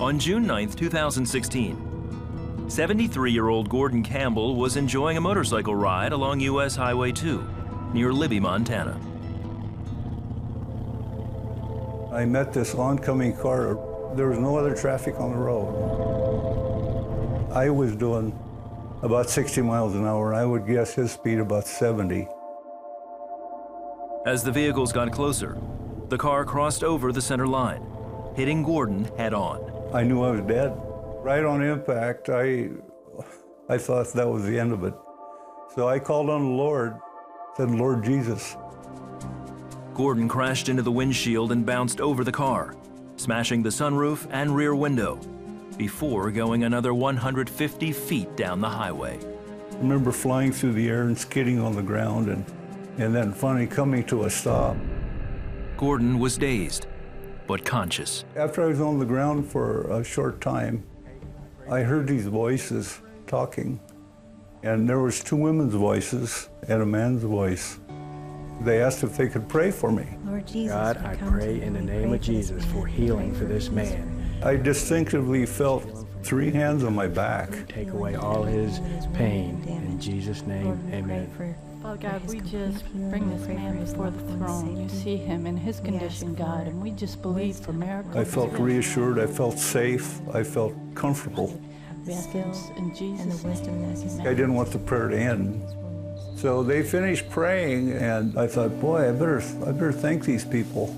On June 9, 2016, 73-year-old Gordon Campbell was enjoying a motorcycle ride along U.S. Highway 2 near Libby, Montana. I met this oncoming car. There was no other traffic on the road. I was doing about 60 miles an hour. I would guess his speed about 70. As the vehicles got closer, the car crossed over the center line, hitting Gordon head-on. I knew I was dead. Right on impact, I thought that was the end of it. So I called on the Lord, said, Lord Jesus. Gordon crashed into the windshield and bounced over the car, smashing the sunroof and rear window, before going another 150 feet down the highway. I remember flying through the air and skidding on the ground and then finally coming to a stop. Gordon was dazed, but conscious. After I was on the ground for a short time, I heard these voices talking, and there was two women's voices and a man's voice. They asked if they could pray for me. Lord Jesus, God, I pray in the name of Jesus for healing for this man. I distinctively felt three hands on my back. Take away all his pain. In Jesus' name, amen. Father God, we just bring this man before the throne. You see him in his condition, God, and we just believe for miracles. I felt reassured, I felt safe, I felt comfortable. In Jesus' name. I didn't want the prayer to end. So they finished praying, and I thought, boy, I better thank these people.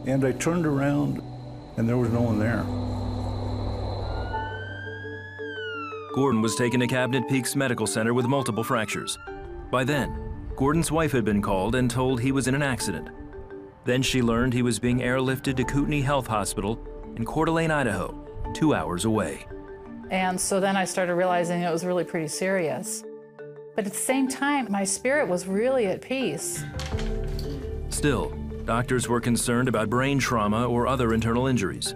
And I turned around, and there was no one there. Gordon was taken to Cabinet Peaks Medical Center with multiple fractures. By then, Gordon's wife had been called and told he was in an accident. Then she learned he was being airlifted to Kootenai Health Hospital in Coeur d'Alene, Idaho, 2 hours away. And so then I started realizing it was really pretty serious. But at the same time, my spirit was really at peace. Still, doctors were concerned about brain trauma or other internal injuries.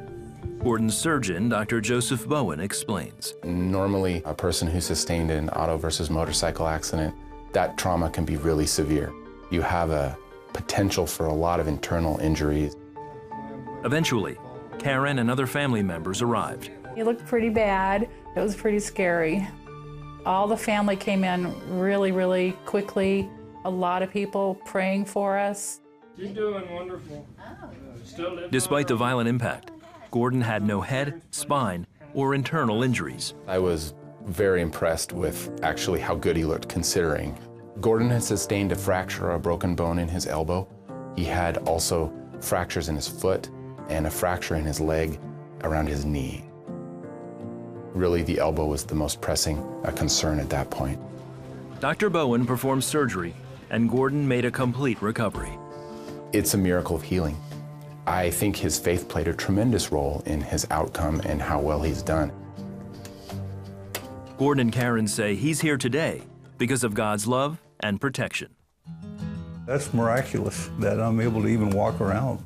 Gordon's surgeon, Dr. Joseph Bowen, explains. Normally, a person who sustained an auto versus motorcycle accident, that trauma can be really severe. You have a potential for a lot of internal injuries. Eventually, Karen and other family members arrived. It looked pretty bad. It was pretty scary. All the family came in really, really quickly. A lot of people praying for us. You're doing wonderful. Despite the violent impact, Gordon had no head, spine, or internal injuries. I was very impressed with actually how good he looked considering. Gordon had sustained a fracture or a broken bone in his elbow. He had also fractures in his foot and a fracture in his leg around his knee. Really, the elbow was the most pressing concern at that point. Dr. Bowen performed surgery, and Gordon made a complete recovery. It's a miracle of healing. I think his faith played a tremendous role in his outcome and how well he's done. Gordon and Karen say he's here today because of God's love and protection. That's miraculous that I'm able to even walk around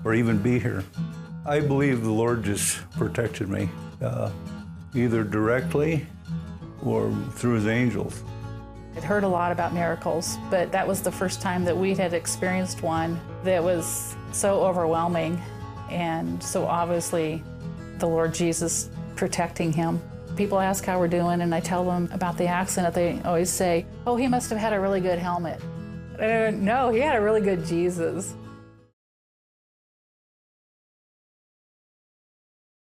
or even be here. I believe the Lord just protected me, either directly or through his angels. I'd heard a lot about miracles, but that was the first time that we had experienced one that was so overwhelming, and so obviously the Lord Jesus protecting him. People ask how we're doing, and I tell them about the accident. They always say, oh, he must have had a really good helmet. No, he had a really good Jesus.